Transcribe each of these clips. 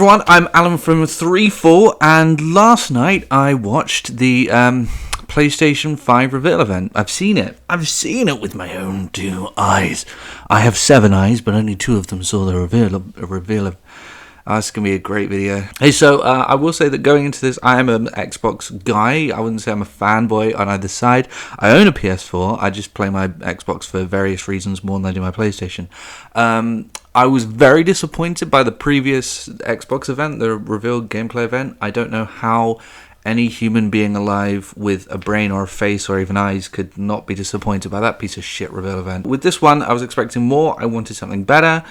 everyone, I'm Alan from 3-4, and last night I watched the PlayStation 5 Reveal event. I've seen it with my own 2 eyes. I have 7 eyes, but only 2 of them saw the reveal. It's going to be a great video. Hey, so I will say that going into this, I am an Xbox guy. I wouldn't say I'm a fanboy on either side. I own a PS4. I just play my Xbox for various reasons more than I do my PlayStation. I was very disappointed by the previous Xbox event, the Reveal gameplay event. I don't know how any human being alive with a brain or a face or even eyes could not be disappointed by that piece of shit Reveal event. With this one, I was expecting more. I wanted something better.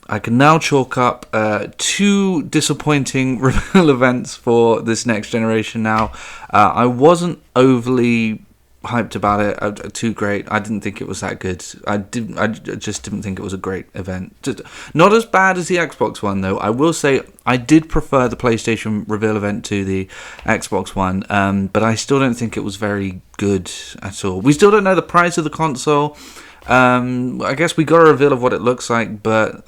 I can now chalk up 2 disappointing Reveal events for this next generation now. I wasn't overly hyped about it, too great. I didn't think it was that good. I just didn't think it was a great event. Just not as bad as the Xbox one, though. I will say I did prefer the PlayStation Reveal event to the Xbox one, but I still don't think it was very good at all. We still don't know the price of the console. I guess we got a reveal of what it looks like, but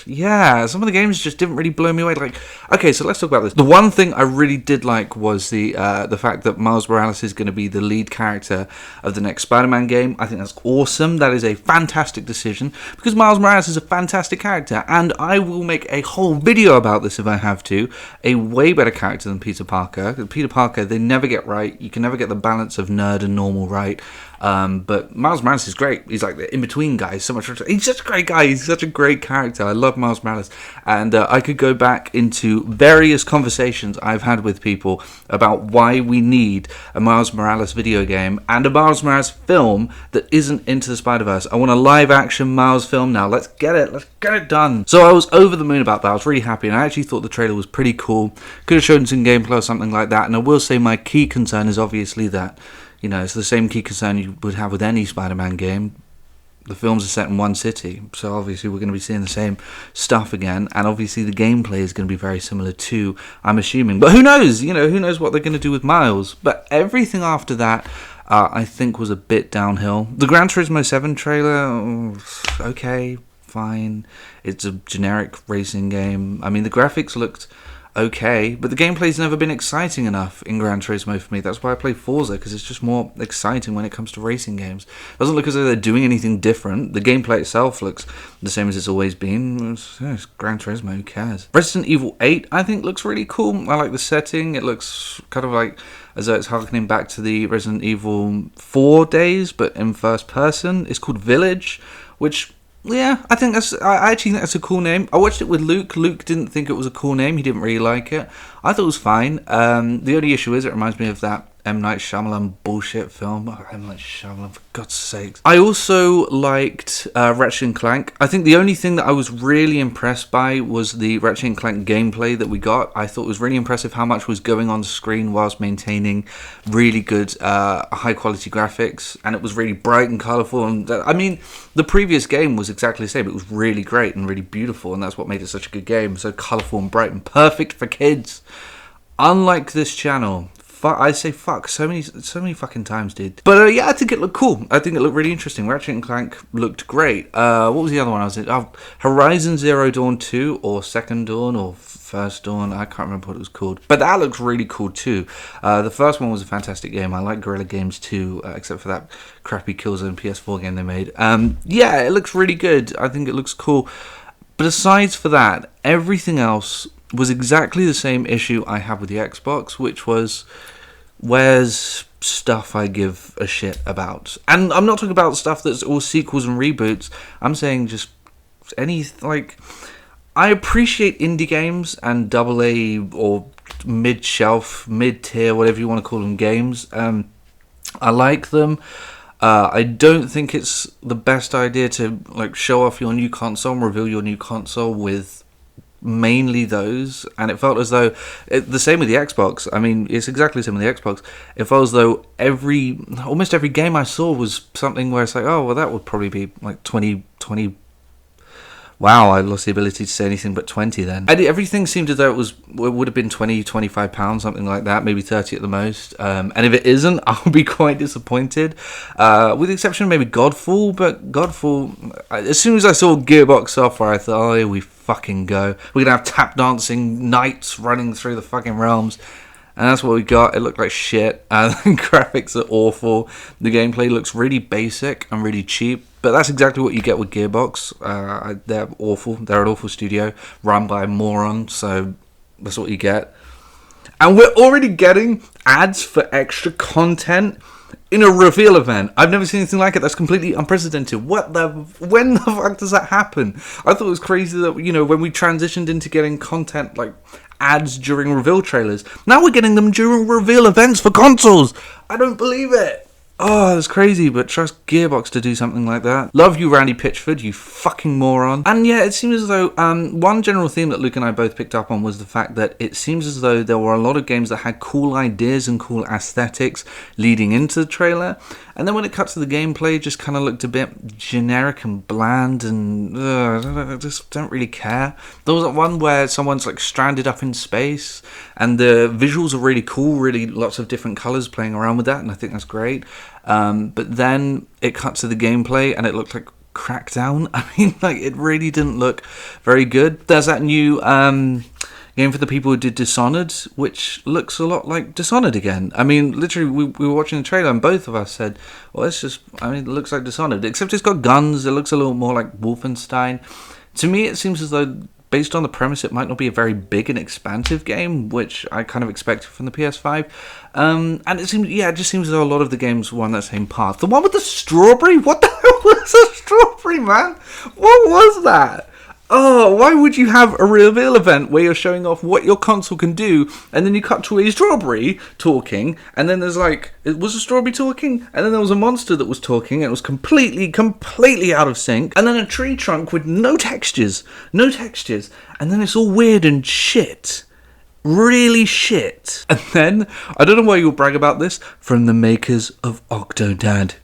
yeah, some of the games just didn't really blow me away. Like, okay, so let's talk about this. The one thing I really did like was the fact that Miles Morales is going to be the lead character of the next Spider-Man game. I think that's awesome. That is a fantastic decision because Miles Morales is a fantastic character, and I will make a whole video about this if I have to. A way better character than Peter Parker. Peter Parker, they never get right. You can never get the balance of nerd and normal right. But Miles Morales is great. He's like the in-between guy. He's such a great guy. He's such a great character. I love Miles Morales. And I could go back into various conversations I've had with people about why we need a Miles Morales video game and a Miles Morales film that isn't Into the Spider-Verse. I want a live-action Miles film now. Let's get it. Let's get it done. So I was over the moon about that. I was really happy, and I actually thought the trailer was pretty cool. Could have shown some gameplay or something like that. And I will say my key concern is obviously that, you know, it's the same key concern you would have with any Spider-Man game. The films are set in one city, so obviously we're going to be seeing the same stuff again, and obviously the gameplay is going to be very similar too, I'm assuming. But who knows? You know, who knows what they're going to do with Miles? But everything after that, I think, was a bit downhill. The Gran Turismo 7 trailer, okay, fine. It's a generic racing game. I mean, the graphics looked okay, but the gameplay's never been exciting enough in Gran Turismo for me. That's why I play Forza, because it's just more exciting when it comes to racing games. It doesn't look as though they're doing anything different. The gameplay itself looks the same as it's always been. It's Gran Turismo, who cares? Resident Evil 8, I think, looks really cool. I like the setting. It looks kind of like as though it's harkening back to the Resident Evil 4 days, but in first person. It's called Village, which, yeah, I actually think that's a cool name. I watched it with Luke. Luke didn't think it was a cool name. He didn't really like it. I thought it was fine. The only issue is it reminds me of that M. Night Shyamalan bullshit film. Oh, M. Night Shyamalan, for God's sakes. I also liked Ratchet & Clank. I think the only thing that I was really impressed by was the Ratchet & Clank gameplay that we got. I thought it was really impressive how much was going on screen whilst maintaining really good high-quality graphics, and it was really bright and colourful. And I mean, the previous game was exactly the same. It was really great and really beautiful, and that's what made it such a good game. So colourful and bright and perfect for kids. Unlike this channel. I say fuck so many fucking times, dude. But yeah, I think it looked cool. I think it looked really interesting. Ratchet & Clank looked great. What was the other one I was in? Oh, Horizon Zero Dawn 2 or Second Dawn or First Dawn. I can't remember what it was called. But that looks really cool too. The first one was a fantastic game. I like Guerrilla Games too, except for that crappy Killzone PS4 game they made. Yeah, it looks really good. I think it looks cool. But aside for that, everything else was exactly the same issue I had with the Xbox, which was, where's stuff I give a shit about? And I'm not talking about stuff that's all sequels and reboots. I'm saying just any, like, I appreciate indie games and AA or mid-shelf, mid-tier, whatever you want to call them, games. I like them. I don't think it's the best idea to, like, show off your new console and reveal your new console with mainly those, and it felt as though the same with the Xbox. I mean, it's exactly the same with the Xbox. It felt as though almost every game I saw was something where it's like, oh well, that would probably be like 20. Wow, I lost the ability to say anything but 20 then. And everything seemed as though it would have been £20, £25, something like that, maybe 30 at the most. And if it isn't, I'll be quite disappointed. With the exception of maybe Godfall, but Godfall, as soon as I saw Gearbox Software, I thought, oh, here we fucking go. We're gonna have tap dancing knights running through the fucking realms. And that's what we got. It looked like shit. The graphics are awful. The gameplay looks really basic and really cheap. But that's exactly what you get with Gearbox. They're awful. They're an awful studio run by a moron. So that's what you get. And we're already getting ads for extra content in a reveal event. I've never seen anything like it. That's completely unprecedented. When the fuck does that happen? I thought it was crazy that, when we transitioned into getting content like ads during reveal trailers, now we're getting them during reveal events for consoles. I don't believe it. Oh, that's crazy, but trust Gearbox to do something like that. Love you, Randy Pitchford, you fucking moron. And yeah, it seems as though one general theme that Luke and I both picked up on was the fact that it seems as though there were a lot of games that had cool ideas and cool aesthetics leading into the trailer. And then when it cut to the gameplay, it just kind of looked a bit generic and bland, and I just don't really care. There was one where someone's like stranded up in space, and the visuals are really cool, really lots of different colours playing around with that, and I think that's great. But then it cut to the gameplay, and it looked like Crackdown. I mean, like, it really didn't look very good. There's that new game for the people who did Dishonored, which looks a lot like Dishonored again. I mean, literally, we were watching the trailer, and both of us said, well, it looks like Dishonored, except it's got guns. It looks a little more like Wolfenstein. To me, it seems as though, based on the premise, it might not be a very big and expansive game, which I kind of expected from the PS5. And it just seems as though a lot of the games were on that same path. The one with the strawberry? What the hell was a strawberry, man? What was that? Oh, why would you have a reveal event where you're showing off what your console can do, and then you cut to a strawberry talking, and then there's like, was a strawberry talking? And then there was a monster that was talking, and it was completely out of sync, and then a tree trunk with no textures, and then it's all weird and shit. Really shit. And then, I don't know why you'll brag about this, from the makers of Octodad.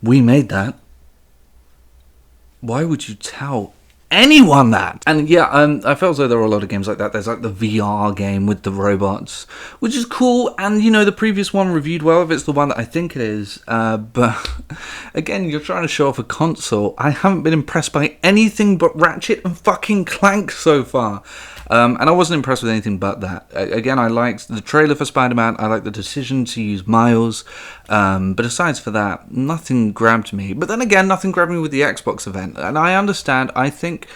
We made that. Why would you tell anyone that? And yeah, I felt as though there were a lot of games like that. There's like the VR game with the robots, which is cool, and the previous one reviewed well, if it's the one that I think it is, but again, you're trying to show off a console. I haven't been impressed by anything but Ratchet and fucking Clank so far. And I wasn't impressed with anything but that. Again, I liked the trailer for Spider-Man. I liked the decision to use Miles. But aside from that, nothing grabbed me. But then again, nothing grabbed me with the Xbox event. And I understand. I think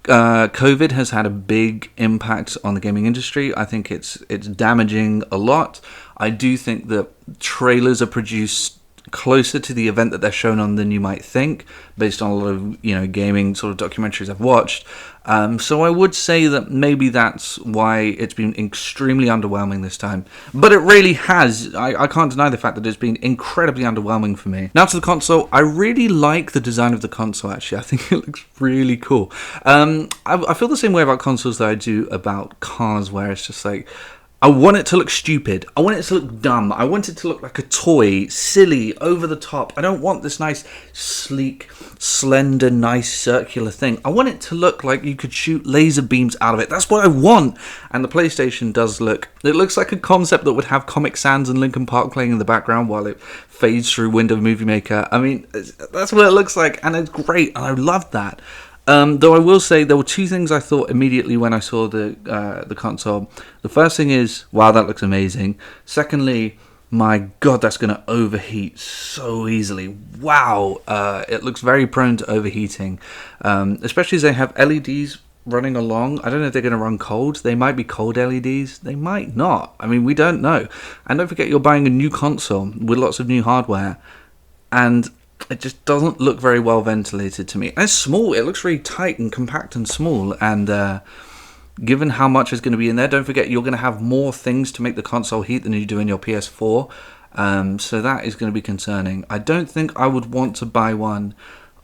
COVID has had a big impact on the gaming industry. I think it's damaging a lot. I do think that trailers are produced closer to the event that they're shown on than you might think, based on a lot of gaming sort of documentaries I've watched. So I would say that maybe that's why it's been extremely underwhelming this time. But it really has. I can't deny the fact that it's been incredibly underwhelming for me. Now to the console. I really like the design of the console, actually. I think it looks really cool. I feel the same way about consoles that I do about cars, where it's just like, I want it to look stupid. I want it to look dumb. I want it to look like a toy, silly, over the top. I don't want this nice, sleek, slender, nice circular thing. I want it to look like you could shoot laser beams out of it. That's what I want. And the PlayStation does look. It looks like a concept that would have Comic Sans and Linkin Park playing in the background while it fades through Windows Movie Maker. I mean, that's what it looks like, and it's great, and I love that. Though I will say there were two things I thought immediately when I saw the console. The first thing is, wow, that looks amazing. Secondly, my God, that's going to overheat so easily. Wow, it looks very prone to overheating, especially as they have LEDs running along. I don't know if they're going to run cold. They might be cold LEDs. They might not. I mean, we don't know. And don't forget, you're buying a new console with lots of new hardware, and it just doesn't look very well ventilated to me. And it's small. It looks really tight and compact and small. And given how much is going to be in there, don't forget you're going to have more things to make the console heat than you do in your PS4. So that is going to be concerning. I don't think I would want to buy one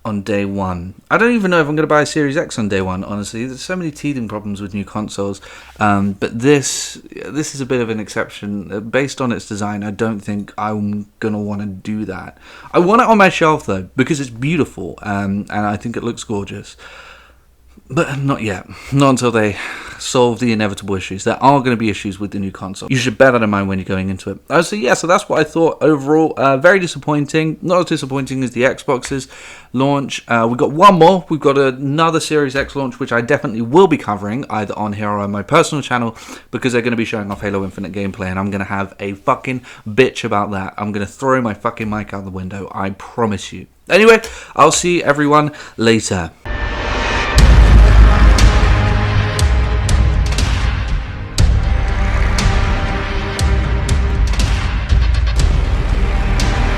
on day one. I don't even know if I'm going to buy a Series X on day one, honestly. There's so many teething problems with new consoles. But this is a bit of an exception. Based on its design, I don't think I'm going to want to do that. I want it on my shelf, though, because it's beautiful, and I think it looks gorgeous. But not yet. Not until they solve the inevitable issues. There are going to be issues with the new console. You should bear that in mind when you're going into it. So that's what I thought overall. Very disappointing. Not as disappointing as the Xbox's launch. We've got one more. We've got another Series X launch, which I definitely will be covering, either on here or on my personal channel, because they're going to be showing off Halo Infinite gameplay, and I'm going to have a fucking bitch about that. I'm going to throw my fucking mic out the window. I promise you. Anyway, I'll see everyone later.